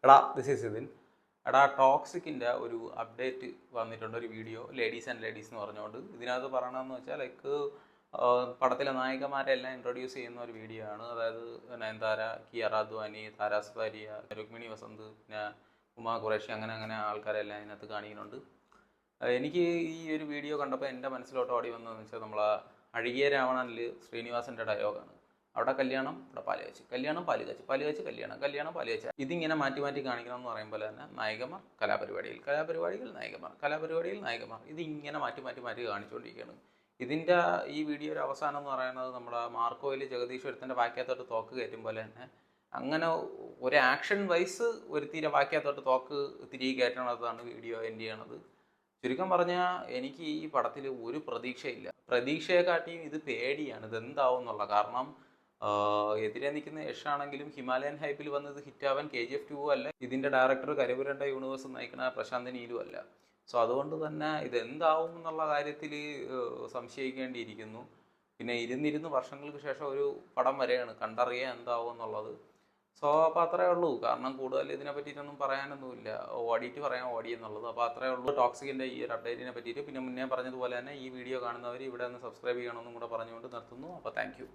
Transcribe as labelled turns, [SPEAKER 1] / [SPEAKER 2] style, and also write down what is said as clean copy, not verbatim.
[SPEAKER 1] എടാ this is ഇതിൻ. എടാ ടോക്സിക്കിൻ്റെ ഒരു അപ്ഡേറ്റ് വന്നിട്ടുണ്ട്, ഒരു വീഡിയോ ലേഡീസ് ആൻഡ് ലേഡീസ് എന്ന് പറഞ്ഞുകൊണ്ട്. ഇതിനകത്ത് പറയണമെന്ന് വെച്ചാൽ ലൈക്ക് പടത്തിലെ നായികമാരെല്ലാം ഇൻട്രൊഡ്യൂസ് ചെയ്യുന്ന ഒരു വീഡിയോ ആണ്. അതായത് നയൻതാര, കിയാറ അദ്വാനി, താരാസ് ഭാര്യ, രുക്മിണി വസന്ത്, പിന്നെ ഉമാ ഖുറേഷി, അങ്ങനെ അങ്ങനെ ആൾക്കാരെല്ലാം ഇതിനകത്ത് കാണിക്കുന്നുണ്ട്. എനിക്ക് ഈ ഒരു വീഡിയോ കണ്ടപ്പോൾ എൻ്റെ മനസ്സിലോട്ട് ഓടി വന്നതെന്ന് വെച്ചാൽ നമ്മളെ അഴകിയ രാവണനിൽ ശ്രീനിവാസൻ്റെ ഡയലോഗാണ്. അവിടെ കല്യാണം, ഇവിടെ പാല് കാച്ച്, കല്യാണം പാല് കാച്ച്, പാല് കാച്ച് കല്യാണം, കല്യാണം പാല് കാച്ച്. ഇതിങ്ങനെ മാറ്റി മാറ്റി കാണിക്കണം എന്ന് പറയുമ്പോൾ തന്നെ നായികമാർ കലാപരിപാടിയിൽ, കലാപരിപാടികൾ നായികമാർ, കലാപരിപാടിയിൽ നായികമാർ, ഇതിങ്ങനെ മാറ്റി മാറ്റി മാറ്റി കാണിച്ചുകൊണ്ടിരിക്കുകയാണ്. ഇതിൻ്റെ ഈ വീഡിയോയുടെ അവസാനം എന്ന് പറയുന്നത് നമ്മുടെ മാർക്കോയിൽ ജഗദീശ്വരത്തിൻ്റെ വാക്യത്തോട്ട് തോക്ക് കയറ്റും പോലെ തന്നെ അങ്ങനെ ഒരു ആക്ഷൻ വൈസ് ഒരു തീരെ വാക്യത്തോട്ട് തോക്ക് തിരികെ കയറ്റണതാണ് വീഡിയോ എൻഡ് ചെയ്യണത്. ചുരുക്കം പറഞ്ഞാൽ എനിക്ക് ഈ പടത്തിൽ ഒരു പ്രതീക്ഷയില്ല. പ്രതീക്ഷയെക്കാട്ടിയും ഇത് പേടിയാണ്, ഇതെന്താവും എന്നുള്ള. കാരണം എതിരെ നിൽക്കുന്ന യഷാണെങ്കിലും ഹിമാലയൻ ഹൈപ്പിൽ വന്നത് ഹിറ്റാവാൻ KGF 2 അല്ല, ഇതിൻ്റെ ഡയറക്ടർ കരുപുരണ്ട യൂണിവേഴ്സ് നയിക്കുന്ന പ്രശാന്ത് നീലും അല്ല. സോ അതുകൊണ്ട് തന്നെ ഇതെന്താവും എന്നുള്ള കാര്യത്തിൽ സംശയിക്കേണ്ടിയിരിക്കുന്നു. പിന്നെ ഇരുന്നിരുന്ന് വർഷങ്ങൾക്ക് ശേഷം ഒരു പടം വരെയാണ്, കണ്ടറിയാൻ എന്താവും എന്നുള്ളത്. സോ അപ്പോൾ അത്രയേ ഉള്ളൂ. കാരണം കൂടുതൽ ഇതിനെ പറ്റിയിട്ടൊന്നും പറയാനൊന്നുമില്ല, ഓടിയിട്ട് പറയാൻ ഓടി എന്നുള്ളത്. അപ്പോൾ അത്രയേ ഉള്ളൂ ടോക്സിക്കിൻ്റെ ഈ ഒരു അപ്ഡേറ്റിനെ പറ്റിയിട്ട്. പിന്നെ മുന്നേ പറഞ്ഞതുപോലെ തന്നെ ഈ വീഡിയോ കാണുന്നവർ ഇവിടെ ഒന്ന് സബ്സ്ക്രൈബ് ചെയ്യണമെന്നും കൂടെ പറഞ്ഞുകൊണ്ട് നിർത്തുന്നു. അപ്പോൾ താങ്ക് യു.